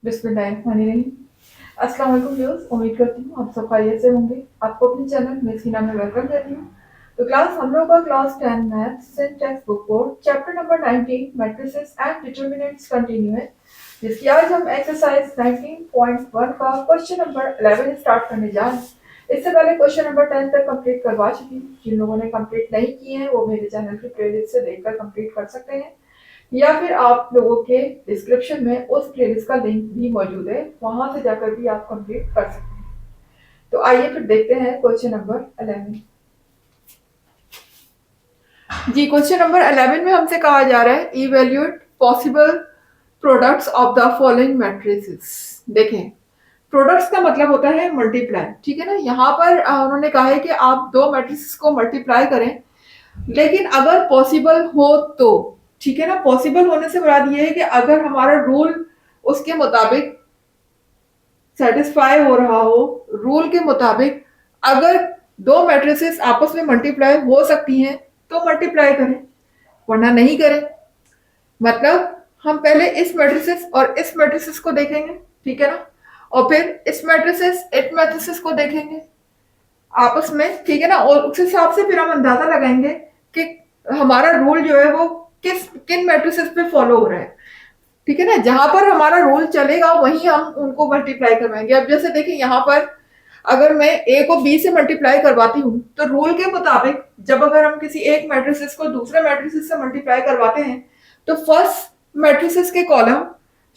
बिस्मिल्लाहिर्रहमानिर्रहीम। अस्सलाम वालेकुम व्यूअर्स, उम्मीद करती हूँ आप सब खैरियत से होंगे। आपको अपने चैनल मिस हिना में वेलकम करती हूँ। तो क्लास हम लोग का class 10 math syntax book board chapter number 19 matrices and determinants continue है, जिसकी आज हम एक्सरसाइज 19.1 का क्वेश्चन नंबर 11 स्टार्ट करने जा रहे हैं। इससे पहले क्वेश्चन नंबर 10 तक कंप्लीट करवा चुकी हूँ। जिन लोगों ने कंप्लीट नहीं किए हैं वो मेरे चैनल की प्लेलिस्ट से देखकर कंप्लीट कर सकते हैं, या फिर आप लोगों के डिस्क्रिप्शन में उस प्लेलिस्ट का लिंक भी मौजूद है, वहां से जाकर भी आप कंप्लीट कर सकते हैं। तो आइए फिर देखते हैं क्वेश्चन नंबर 11। जी, क्वेश्चन नंबर 11 में हमसे कहा जा रहा है evaluate possible products of the following matrices. देखें, प्रोडक्ट्स का मतलब होता है मल्टीप्लाई, ठीक है ना। यहाँ पर उन्होंने कहा है कि आप दो मैट्रिसेस को मल्टीप्लाई करें, लेकिन अगर पॉसिबल हो तो, ठीक है ना। पॉसिबल होने से मुराद ये है कि अगर हमारा रूल उसके मुताबिक सेटिस्फाई हो रहा हो, रूल के मुताबिक अगर दो मैट्रिसेस आपस में मल्टीप्लाई हो सकती हैं तो मल्टीप्लाई करें, वरना नहीं करें। मतलब हम पहले इस मैट्रिसेस और इस मैट्रिसेस को देखेंगे, ठीक है ना, और फिर इस मैट्रिसेस को देखेंगे आपस में, ठीक है ना। और उस हिसाब से फिर हम अंदाजा लगाएंगे कि हमारा रूल जो है वो किन मैट्रिसेस पे फॉलो हो रहा है, ठीक है ना। जहां पर हमारा रूल चलेगा वहीं हम उनको मल्टीप्लाई करवाएंगे। अब जैसे देखिए, यहाँ पर अगर मैं ए को बी से मल्टीप्लाई करवाती हूँ तो रूल के मुताबिक जब अगर हम किसी एक मैट्रिसेस को दूसरे मैट्रिसेस से मल्टीप्लाई करवाते हैं तो फर्स्ट मैट्रिसेस के column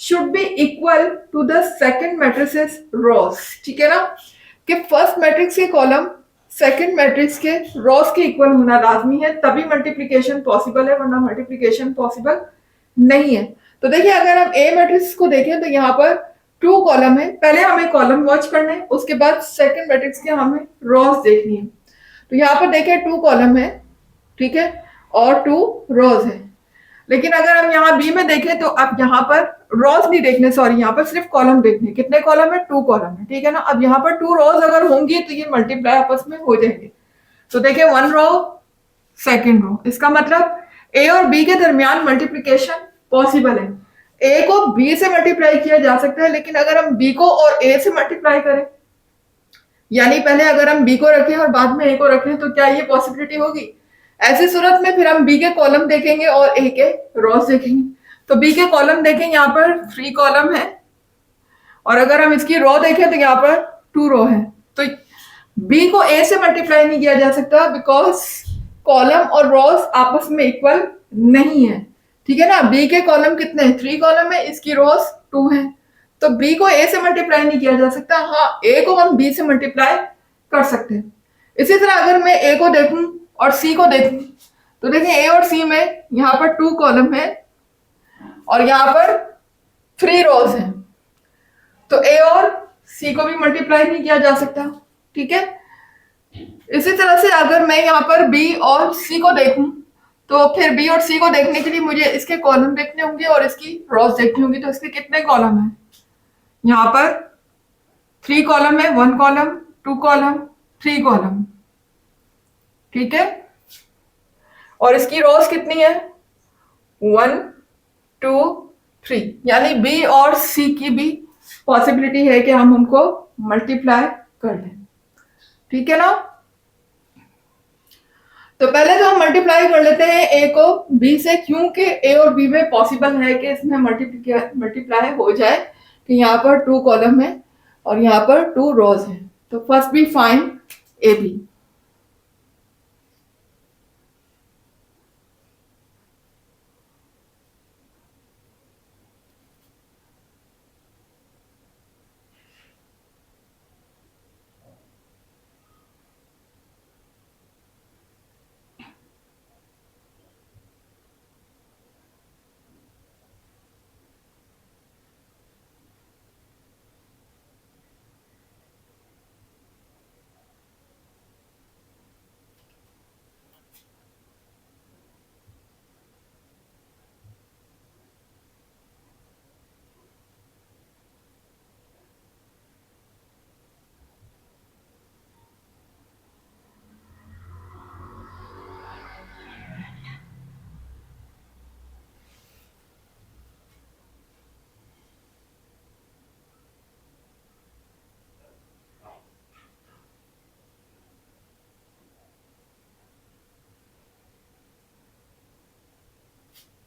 should be equal to the second matrices rows, ठीक है ना। कि फर्स्ट मैट्रिक्स के कॉलम सेकंड मैट्रिक्स के रोज के इक्वल होना लाजमी है, तभी मल्टीप्लिकेशन पॉसिबल है, वरना मल्टीप्लिकेशन पॉसिबल नहीं है। तो देखिए, अगर हम ए मैट्रिक्स को देखें तो यहाँ पर टू कॉलम है, पहले हमें कॉलम वॉच करना है, उसके बाद सेकंड मैट्रिक्स के हमें रोज देखनी है। तो यहाँ पर देखिए टू कॉलम है, ठीक है, और टू रोज है। लेकिन अगर हम यहाँ बी में देखें तो अब यहाँ पर रोज नहीं देखने, सॉरी, यहाँ पर सिर्फ कॉलम देखने। कितने कॉलम है? टू कॉलम है, ठीक है ना। अब यहाँ पर टू रोज अगर होंगी तो ये मल्टीप्लाई आपस में हो जाएंगे। तो देखिए, वन रो सेकेंड रो, इसका मतलब ए और बी के दरमियान मल्टीप्लीकेशन पॉसिबल है। ए को बी से मल्टीप्लाई किया जा सकता है, लेकिन अगर हम बी को और ए से मल्टीप्लाई करें, यानी पहले अगर हम बी को रखें और बाद में ए को रखें, तो क्या ये पॉसिबिलिटी होगी? ऐसी सूरत में फिर हम बी के कॉलम देखेंगे और ए के रोज देखेंगे। तो बी के कॉलम देखें, यहाँ पर थ्री कॉलम है, और अगर हम इसकी रो देखें तो यहाँ पर टू रो है। तो बी को ए से मल्टीप्लाई नहीं किया जा सकता, बिकॉज कॉलम और रोज आपस में इक्वल नहीं है, ठीक है ना। बी के कॉलम कितने हैं? थ्री कॉलम है, इसकी रोज टू है, तो बी को ए से मल्टीप्लाई नहीं किया जा सकता। हाँ, ए को हम बी से मल्टीप्लाई कर सकते हैं। इसी तरह अगर मैं ए को देखूं और सी को देखूं तो देखिए, ए और सी में यहाँ पर टू कॉलम है और यहाँ पर थ्री रोज हैं, तो ए और सी को भी मल्टीप्लाई नहीं किया जा सकता, ठीक है। इसी तरह से अगर मैं यहाँ पर बी और सी को देखूं तो फिर बी और सी को देखने के लिए मुझे इसके कॉलम देखने होंगे और इसकी रोज देखनी होंगी। तो इसके कितने कॉलम है? यहाँ पर थ्री कॉलम है, one column, two column, three column, ठीक है। और इसकी रोज कितनी है? वन, टू, थ्री, यानी बी और सी की भी पॉसिबिलिटी है कि हम उनको मल्टीप्लाई कर लें, ठीक है ना। तो पहले तो हम मल्टीप्लाई कर लेते हैं ए को बी से, क्योंकि ए और बी में पॉसिबल है कि इसमें मल्टीप्लाई हो जाए। कि यहाँ पर टू कॉलम है और यहाँ पर टू रोज है, तो first we find A B.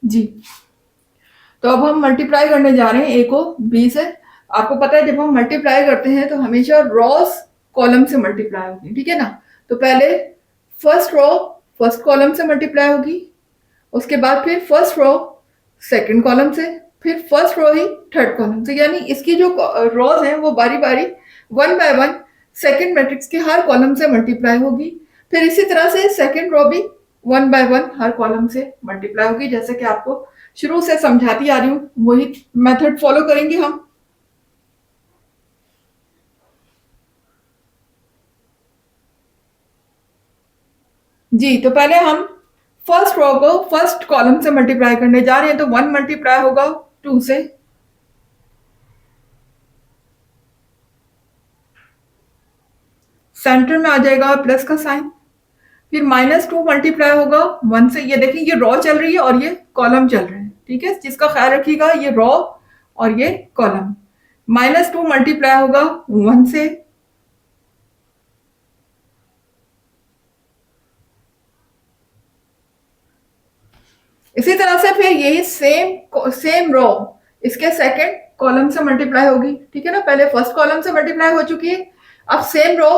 जी, तो अब हम मल्टीप्लाई करने जा रहे हैं ए को बी से। आपको पता है जब हम मल्टीप्लाई करते हैं तो हमेशा रॉस कॉलम से मल्टीप्लाई होगी, ठीक है ना। तो पहले फर्स्ट रो फर्स्ट कॉलम से मल्टीप्लाई होगी, उसके बाद फिर फर्स्ट रो सेकंड कॉलम से, फिर फर्स्ट रो ही थर्ड कॉलम से, यानी इसकी जो रोज हैं वो बारी बारी one by one second matrix के हर कॉलम से मल्टीप्लाई होगी। फिर इसी तरह से सेकंड रो भी one by one her column से मल्टीप्लाई होगी। जैसे कि आपको शुरू से समझाती आ रही हूँ वही मेथड फॉलो करेंगे हम। जी, तो पहले हम फर्स्ट रो को फर्स्ट कॉलम से मल्टीप्लाई करने जा रहे हैं, तो वन मल्टीप्लाई होगा टू से, सेंटर में आ जाएगा प्लस का साइन, फिर माइनस टू मल्टीप्लाई होगा वन से। ये देखिए ये रॉ चल रही है और ये कॉलम चल रहे हैं, ठीक है, जिसका ख्याल रखिएगा ये रॉ और ये कॉलम। माइनस टू मल्टीप्लाई होगा वन से, इसी तरह से फिर यही सेम रो इसके सेकंड कॉलम से मल्टीप्लाई होगी, ठीक है ना। पहले फर्स्ट कॉलम से मल्टीप्लाई हो चुकी है, अब सेम रो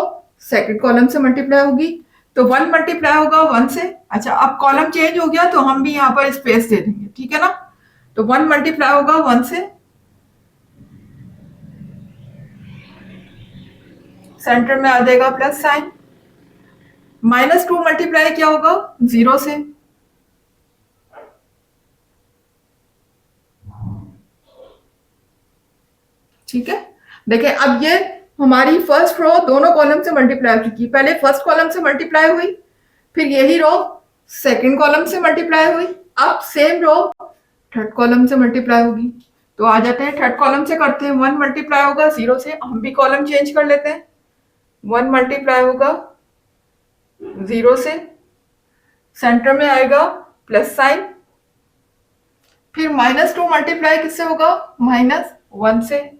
सेकंड कॉलम से मल्टीप्लाई होगी, तो वन मल्टीप्लाई होगा वन से। अच्छा, अब कॉलम चेंज हो गया तो हम भी यहाँ पर स्पेस दे देंगे, ठीक है ना। तो वन मल्टीप्लाई होगा वन से, सेंटर में आ जाएगा plus sign. Minus two multiply क्या होगा जीरो से, ठीक है। देखिए अब ये हमारी फर्स्ट रो दोनों कॉलम से मल्टीप्लाई हो चुकी है। पहले फर्स्ट कॉलम से मल्टीप्लाई हुई, फिर यही रो सेकंड कॉलम से मल्टीप्लाई हुई, अब सेम रो थर्ड कॉलम से मल्टीप्लाई होगी। तो आ जाते हैं थर्ड कॉलम से करते हैं, वन मल्टीप्लाई होगा जीरो से, हम भी कॉलम चेंज कर लेते हैं। वन मल्टीप्लाई होगा जीरो से, सेंटर में आएगा प्लस साइन, फिर माइनस टू मल्टीप्लाई किससे होगा माइनस वन से,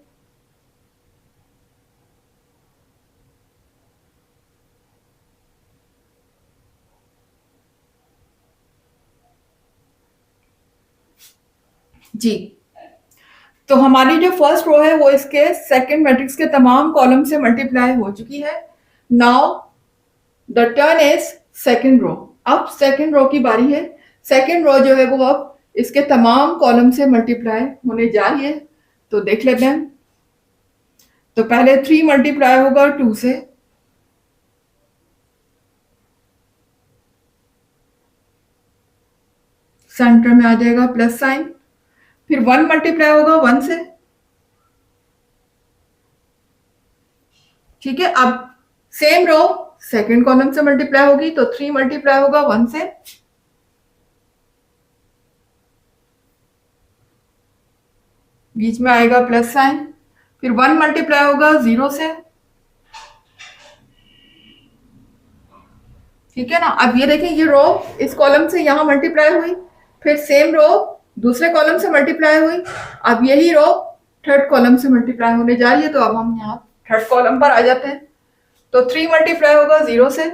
जी। तो हमारी जो फर्स्ट रो है वो इसके सेकंड मैट्रिक्स के तमाम कॉलम से मल्टीप्लाई हो चुकी है। Now the turn is second row. अब सेकंड रो की बारी है। सेकंड रो जो है वो अब इसके तमाम कॉलम से मल्टीप्लाई होने जा रही है, तो देख लेते हैं। तो पहले थ्री मल्टीप्लाई होगा टू से, सेंटर में आ जाएगा प्लस साइन, फिर वन मल्टीप्लाई होगा वन से, ठीक है। अब सेम रो सेकंड कॉलम से मल्टीप्लाई होगी, तो थ्री मल्टीप्लाई होगा वन से, बीच में आएगा प्लस साइन, फिर वन मल्टीप्लाई होगा जीरो से, ठीक है ना। अब ये देखिए ये रो इस कॉलम से यहां मल्टीप्लाई हुई, फिर सेम रो दूसरे कॉलम से मल्टीप्लाई हुई, अब यही रो थर्ड कॉलम से मल्टीप्लाई होने जा रही है। तो अब हम यहाँ थर्ड कॉलम पर आ जाते हैं। तो थ्री मल्टीप्लाई होगा जीरो से,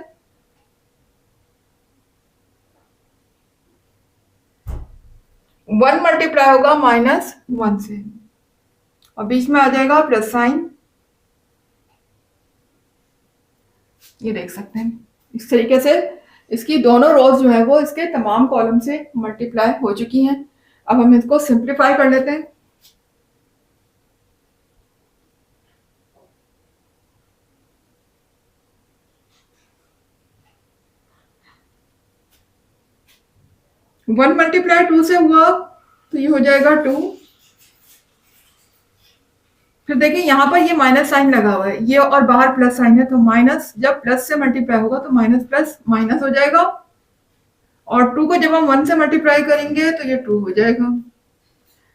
वन मल्टीप्लाई होगा माइनस वन से, और बीच में आ जाएगा प्लस साइन। ये देख सकते हैं इस तरीके से इसकी दोनों रोज जो है वो इसके तमाम कॉलम से मल्टीप्लाई हो चुकी हैं। अब हम इसको सिंप्लीफाई कर लेते हैं। वन मल्टीप्लाई टू से हुआ तो ये हो जाएगा टू, फिर देखिए यहाँ पर ये माइनस साइन लगा हुआ है, ये और बाहर प्लस साइन है, तो माइनस जब प्लस से मल्टीप्लाई होगा तो माइनस प्लस माइनस हो जाएगा, और टू को जब हम वन से मल्टीप्लाई करेंगे तो ये टू हो जाएगा।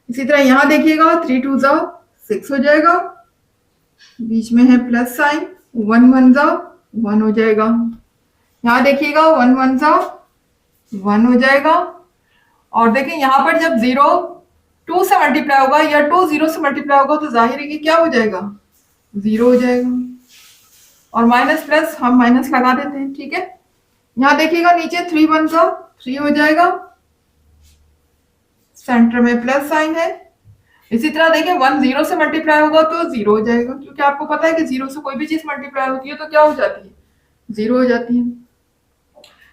इसी तरह यहाँ देखिएगा थ्री टू जा सिक्स हो जाएगा, बीच में है प्लस साइन, वन वन जा वन हो जाएगा। यहाँ देखिएगा वन वन जा वन हो जाएगा, और देखिए यहाँ पर जब जीरो टू से मल्टीप्लाई होगा या टू जीरो से मल्टीप्लाई होगा तो जाहिर है कि क्या हो जाएगा जीरो हो जाएगा, और माइनस प्लस हम माइनस लगा देते हैं, ठीक है। यहाँ देखिएगा नीचे थ्री वन जा थ्री हो जाएगा, सेंटर में प्लस साइन है। इसी तरह देखिए 1 0 से मल्टीप्लाई होगा तो 0 हो जाएगा, क्योंकि आपको पता है कि 0 से कोई भी चीज मल्टीप्लाई होती है तो क्या हो जाती है, 0 हो जाती है।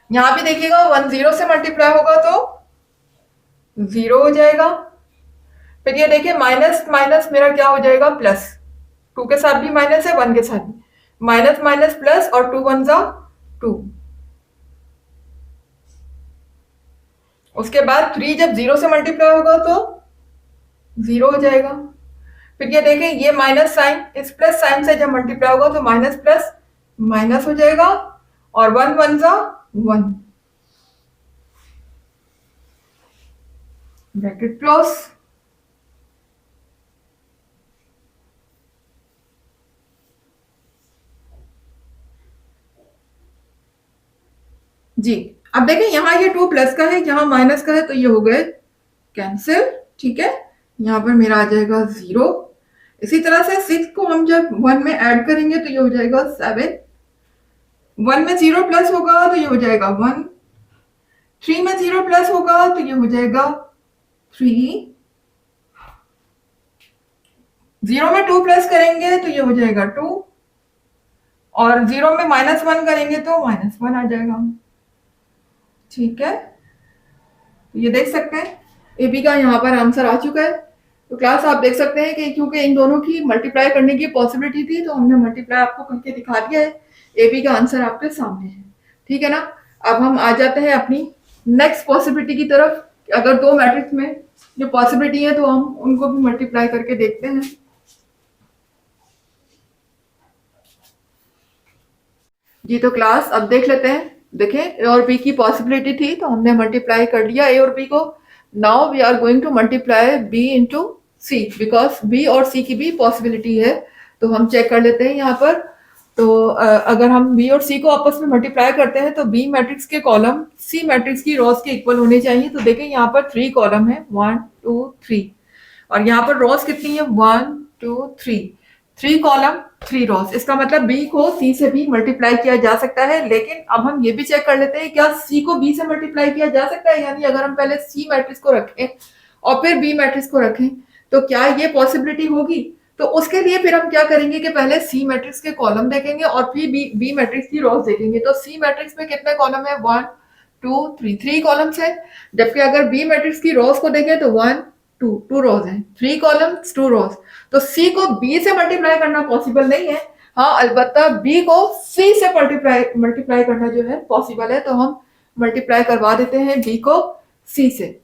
यहाँ भी देखिएगा 1 0 से मल्टीप्लाई होगा तो 0 हो जाएगा। फिर ये देखिए माइनस माइनस मेरा क्या हो जाएगा, प्लस। 2 के साथ भी माइनस है, 1 के साथ भी माइनस माइनस प्लस, और 2 1 जा 2। उसके बाद 3 जब 0 से मल्टीप्लाई होगा तो 0 हो जाएगा। फिर ये देखें ये माइनस साइन इस प्लस साइन से जब मल्टीप्लाई होगा तो माइनस प्लस माइनस हो जाएगा, और 1 1 जा 1, ब्रैकेट क्लोज। जी अब देखें यहाँ ये 2 प्लस का है, यहाँ माइनस का है, तो ये हो गए कैंसिल। ठीक है, यहाँ पर मेरा आ जाएगा 0। इसी तरह से 6 को हम जब 1 में ऐड करेंगे तो ये हो जाएगा 7। 1 में 0 प्लस होगा तो ये हो जाएगा 1। 3 में 0 प्लस होगा तो ये हो जाएगा 3। 0 में 2 प्लस करेंगे तो ये हो जाएगा 2, और 0 में -1 करेंगे तो -1 आ जाएगा। ठीक है, तो ये देख सकते हैं एबी का यहाँ पर आंसर आ चुका है। तो क्लास आप देख सकते हैं कि क्योंकि इन दोनों की मल्टीप्लाई करने की पॉसिबिलिटी थी तो हमने मल्टीप्लाई आपको करके दिखा दिया है। एबी का आंसर आपके सामने है। ठीक है ना, अब हम आ जाते हैं अपनी नेक्स्ट पॉसिबिलिटी की तरफ। अगर दो मैट्रिक्स में जो पॉसिबिलिटी है तो हम उनको भी मल्टीप्लाई करके देखते हैं। जी तो क्लास अब देख लेते हैं। देखें ए और बी की पॉसिबिलिटी थी तो हमने मल्टीप्लाई कर लिया ए और बी को। Now we are going to multiply B into C, because B और सी की भी पॉसिबिलिटी है। तो हम चेक कर लेते हैं यहाँ पर। तो अगर हम बी और सी को आपस में मल्टीप्लाई करते हैं तो बी मैट्रिक्स के कॉलम सी मैट्रिक्स की रोज के इक्वल होने चाहिए। तो देखें यहाँ पर 3 कॉलम है, 1 2 3, और यहाँ पर रोज कितनी है, 1 2 3। 3 कॉलम 3 रोज, इसका मतलब बी को सी से भी मल्टीप्लाई किया जा सकता है। लेकिन अब हम ये भी चेक कर लेते हैं क्या सी को बी से मल्टीप्लाई किया जा सकता है। यानी अगर हम पहले सी मैट्रिक्स को रखें और फिर बी मैट्रिक्स को रखें तो क्या ये पॉसिबिलिटी होगी। तो उसके लिए फिर हम क्या करेंगे कि पहले सी मैट्रिक्स के कॉलम देखेंगे और फिर बी मैट्रिक्स की रोज देखेंगे। तो सी मैट्रिक्स में कितने कॉलम है, 1 2 3, 3 कॉलम्स है। जबकि अगर बी मैट्रिक्स की रोज को देखें तो 1 2 2 रोज है, 3 कॉलम्स 2 रोज। तो सी को बी से मल्टीप्लाई करना पॉसिबल नहीं है। हाँ अलबत्ता बी को सी से मल्टीप्लाई करना जो है पॉसिबल है। तो हम मल्टीप्लाई करवा देते हैं बी को सी से।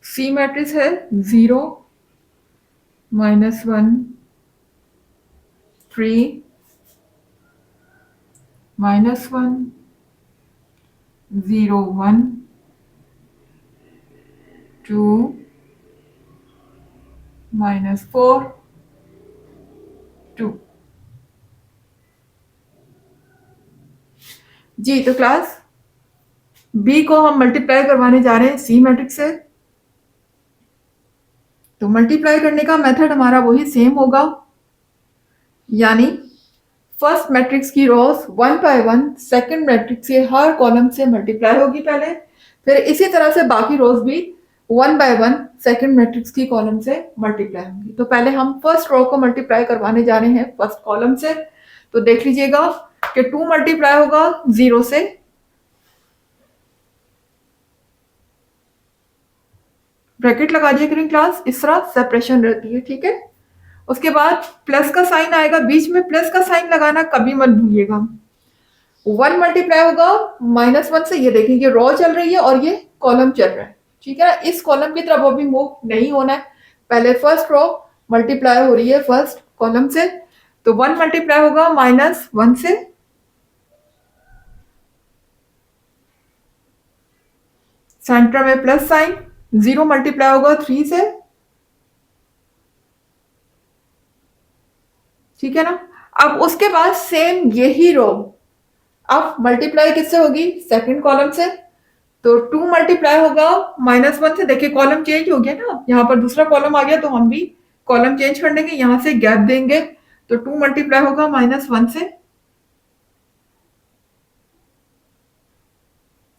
सी मैट्रिक्स है 0 -1 3 -1 0 1 2 -4 2। जी तो क्लास बी को हम मल्टीप्लाई करवाने जा रहे हैं सी मैट्रिक्स से। तो मल्टीप्लाई करने का मेथड हमारा वही सेम होगा, यानी फर्स्ट मैट्रिक्स की रोज 1 बाय 1 सेकंड मैट्रिक्स के हर कॉलम से मल्टीप्लाई होगी पहले। फिर इसी तरह से बाकी रोज भी 1 बाय 1 सेकंड मैट्रिक्स की कॉलम से मल्टीप्लाई होंगी। तो पहले हम फर्स्ट रो को मल्टीप्लाई करवाने जा रहे हैं फर्स्ट कॉलम से। तो देख लीजिएगा कि 2 मल्टीप्लाई होगा 0 से, ब्रैकेट लगा दिया करें क्लास, इस तरह सेपरेशन रहती है। ठीक है, उसके बाद प्लस का साइन आएगा, बीच में प्लस का साइन लगाना कभी मत भूलिएगा। 1 मल्टीप्लाई होगा -1 से, ये देखेंगे रो चल रही है और ये कॉलम चल रहा है। ठीक है, इस कॉलम की तरफ अभी मूव नहीं होना है। पहले फर्स्ट रो मल्टीप्लाई हो रही है फर्स्ट कॉलम से। तो 1 मल्टीप्लाई होगा -1 से, सेंटर में प्लस साइन, 0 मल्टीप्लाई होगा 3 से, ठीक है ना। अब उसके बाद सेम यही रो अब मल्टीप्लाई किससे होगी, सेकंड कॉलम से। तो 2 मल्टीप्लाई होगा -1 से। देखिए कॉलम चेंज हो गया ना, यहाँ पर दूसरा कॉलम आ गया, तो हम भी कॉलम चेंज कर देंगे, यहां से गैप देंगे। तो 2 मल्टीप्लाई होगा -1 से,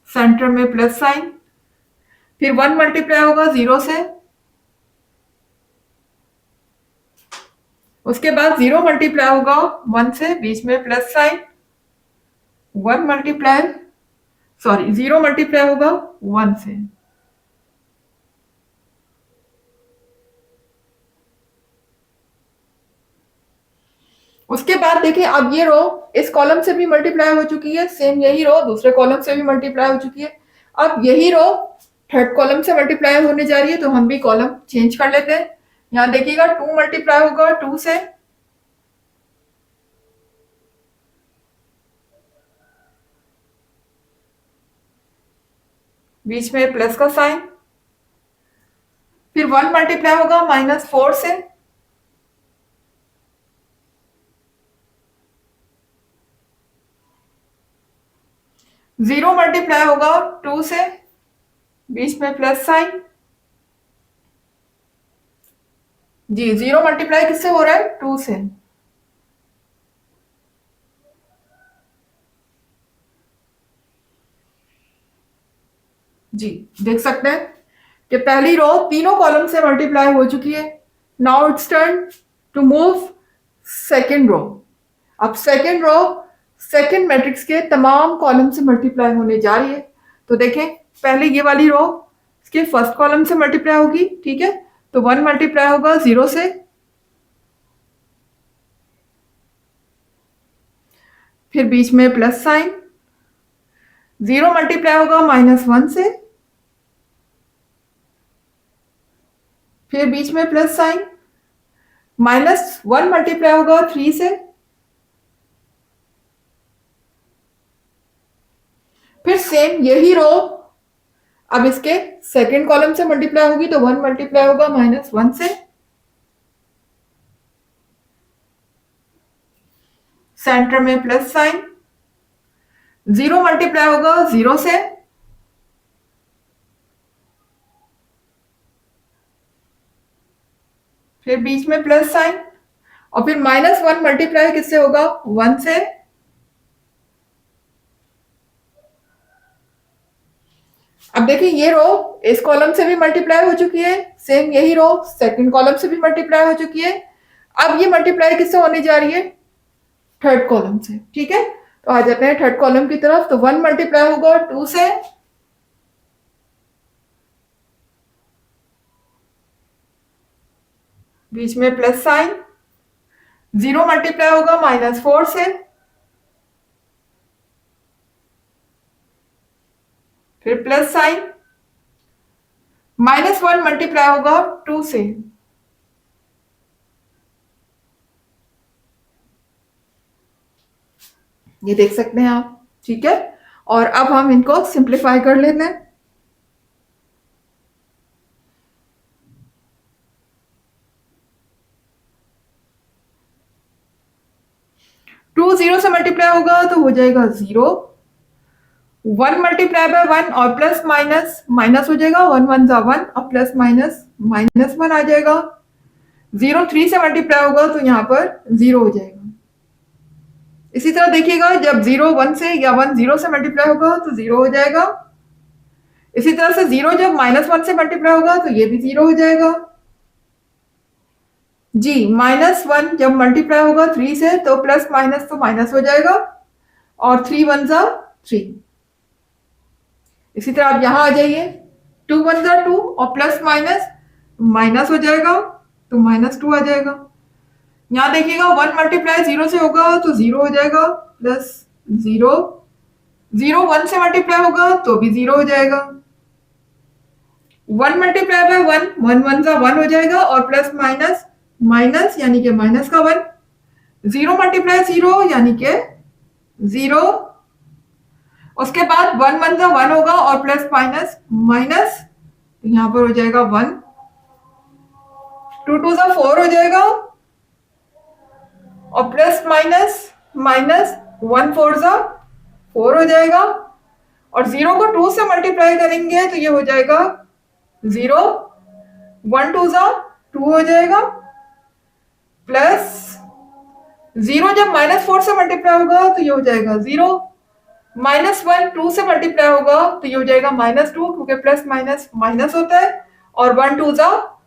सेंटर में प्लस साइन। फिर 1 मल्टीप्लाई होगा 0 से, उसके बाद 0 मल्टीप्लाई होगा 1 से, बीच में plus sign. 1 multiply, sorry 0 multiply होगा 1 से। उसके बाद देखिए अब ये रो इस कॉलम से भी मल्टीप्लाई हो चुकी है, सेम यही रो दूसरे कॉलम से भी मल्टीप्लाई हो चुकी है। अब यही रो थर्ड कॉलम से मल्टीप्लाई होने जा रही है, तो हम भी कॉलम चेंज कर लेते हैं। यहां देखिएगा 2 मल्टीप्लाई होगा 2 से, बीच में प्लस का साइन। फिर 1 मल्टीप्लाई होगा -4 से, जीरो मल्टीप्लाई होगा 2 से, बीच में प्लस साइन। जी 0 मल्टीप्लाई किससे हो रहा है, 2 से। जी देख सकते हैं कि पहली रो तीनों कॉलम से मल्टीप्लाई हो चुकी है। Now it's turn to move second row. अब सेकेंड रो सेकेंड मैट्रिक्स के तमाम कॉलम से मल्टीप्लाई होने जा रही है। तो देखें पहले ये वाली रो इसके फर्स्ट कॉलम से मल्टीप्लाई होगी, ठीक है। तो 1 मल्टीप्लाई होगा 0 से, फिर बीच में प्लस साइन। 0 मल्टीप्लाई होगा -1 से, फिर बीच में प्लस साइन। -1 मल्टीप्लाई होगा 3 से, फिर सेम यही रो अब इसके सेकेंड कॉलम से मल्टीप्लाई होगी, तो 1 मल्टीप्लाई होगा -1 से, सेंटर में प्लस साइन। 0 मल्टीप्लाई होगा 0 से, फिर बीच में प्लस साइन, और फिर -1 मल्टीप्लाई किससे होगा, 1 से। अब देखिए ये रो इस कॉलम से भी मल्टीप्लाई हो चुकी है, सेम यही रो सेकंड कॉलम से भी मल्टीप्लाई हो चुकी है। अब ये मल्टीप्लाई किससे होने जा रही है, थर्ड कॉलम से, ठीक है। तो आ जाते हैं थर्ड कॉलम की तरफ। तो 1 मल्टीप्लाई होगा 2 से, बीच में प्लस साइन। 0 मल्टीप्लाई होगा -4 से, फिर प्लस साइन। -1 मल्टीप्लाई होगा 2 से। ये देख सकते हैं आप, ठीक है। और अब हम इनको सिंप्लीफाई कर लेते हैं। 2 0 से मल्टीप्लाई होगा तो हो जाएगा 0। 1 मल्टीप्लाई बाय 1 और प्लस माइनस माइनस हो जाएगा, 1 1 जा 1 और प्लस माइनस -1 आ जाएगा। 0 3 से मल्टीप्लाई होगा तो यहाँ पर 0 हो जाएगा। इसी तरह देखिएगा जब 0 1 से या 1 0 से मल्टीप्लाई होगा तो 0 हो जाएगा। इसी तरह से 0 जब -1 से मल्टीप्लाई होगा तो ये भी 0 हो जाएगा। जी -1 जब मल्टीप्लाई होगा 3 से तो प्लस माइनस तो माइनस हो जाएगा, और 3 1 जा 3। इसी तरह आप यहां आ जाइए, 2 1 जा 2 और प्लस माइनस माइनस हो जाएगा, तो -2 आ जाएगा। यहां देखिएगा 1 मल्टीप्लाई 0 से होगा तो 0 हो जाएगा, प्लस 0। 0 1 से मल्टीप्लाई होगा तो भी 0 हो जाएगा। 1 मल्टीप्लाई बाय 1 1 1 जा 1 हो जाएगा, और प्लस माइनस माइनस यानी कि माइनस का 1। 0 मल्टीप्लाई 0 यानी कि 0। उसके बाद 1 होगा और प्लस माइनस माइनस, यहाँ पर हो जाएगा 1, 2 2 4 हो जाएगा और प्लस माइनस माइनस 1 4 4 हो जाएगा और 0 को 2 से मल्टीप्लाई करेंगे तो ये हो जाएगा 0, 1 2 2 हो जाएगा प्लस 0 जब -4 से मल्टीप्लाई होगा तो ये हो जाएगा 0, -1 2 से मल्टीप्लाई होगा तो ये हो जाएगा -2 क्योंकि प्लस माइनस माइनस होता है और 1 2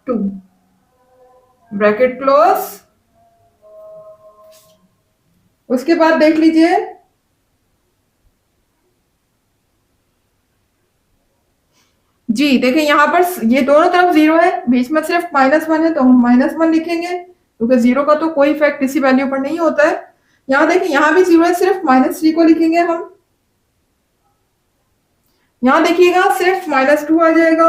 2, ब्रैकेट क्लोज। उसके बाद देख लीजिए जी, देखिए यहाँ पर ये दोनों तरफ 0 है, बीच में सिर्फ -1 है तो हम -1 लिखेंगे क्योंकि 0 का तो कोई इफेक्ट किसी वैल्यू पर नहीं होता है। यहाँ देखिए यहाँ भी 0 है, सिर्फ -3 को लिखेंगे हम। यहाँ देखिएगा सिर्फ -2 आ जाएगा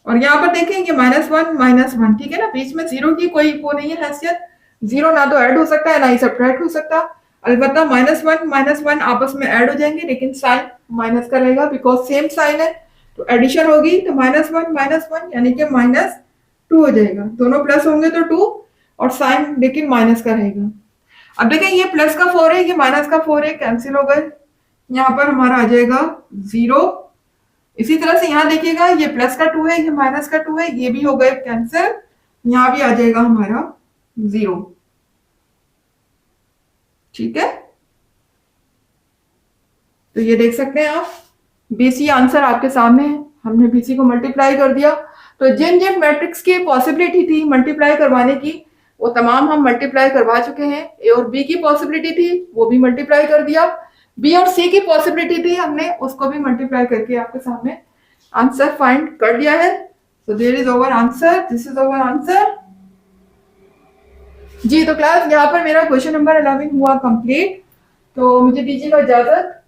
और यहाँ पर देखें ये -1 ठीक है ना, बीच में 0 की कोई वो नहीं है हैसियत। 0 ना तो ऐड हो सकता है ना ही सब्ट्रैक्ट हो सकता। अलबत्ता -1 आपस में ऐड हो जाएंगे लेकिन साइन माइनस का रहेगा बिकॉज सेम साइन है तो एडिशन होगी तो -1 यानी कि -2 हो जाएगा। दोनों प्लस होंगे तो 2 और साइन लेकिन माइनस का रहेगा। अब देखें ये प्लस का 4 है, ये माइनस का 4 है, कैंसिल हो गए। यहाँ पर हमारा आ जाएगा 0। इसी तरह से यहाँ देखिएगा ये प्लस का 2 है, ये माइनस का 2 है, ये भी हो गए कैंसिल। यहाँ भी आ जाएगा हमारा 0। ठीक है, तो ये देख सकते हैं आप बीसी आंसर आपके सामने है। हमने बीसी को मल्टीप्लाई कर दिया तो जिन जिन मैट्रिक्स की पॉसिबिलिटी थी मल्टीप्लाई करवाने की वो तमाम हम मल्टीप्लाई करवा चुके हैं। ए और बी की पॉसिबिलिटी थी वो भी मल्टीप्लाई कर दिया, बी और सी की पॉसिबिलिटी थी हमने उसको भी मल्टीप्लाई करके आपके सामने आंसर फाइंड कर लिया है। So there is over answer, this is over answer जी। तो क्लास यहाँ पर मेरा क्वेश्चन नंबर 11 हुआ कंप्लीट। तो मुझे दीजिएगा इजाजत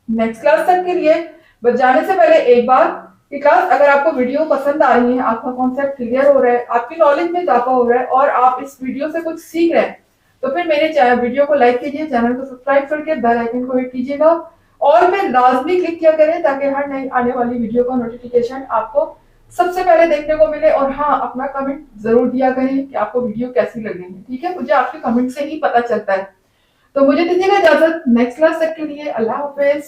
नेक्स्ट क्लास तक के लिए। बस जाने से पहले एक बार कि क्लास अगर आपको वीडियो पसंद आ रही है, आपका कॉन्सेप्ट क्लियर हो रहा है, आपकी नॉलेज में इजाफा हो रहा है और आप इस वीडियो से कुछ सीख रहे हैं तो फिर मेरे वीडियो को लाइक कीजिए, चैनल को सब्सक्राइब करके बेल आइकन को हिट कीजिएगा और में लाजमी क्लिक किया करें ताकि हर नई आने वाली वीडियो का नोटिफिकेशन आपको सबसे पहले देखने को मिले। और हाँ, अपना कमेंट जरूर दिया करें कि आपको वीडियो कैसी लग रही है। ठीक है, मुझे आपके कमेंट से ही पता चलता है। तो मुझे दीजिएगा इजाजत नेक्स्ट क्लास तक के लिए। अल्लाह हाफिज।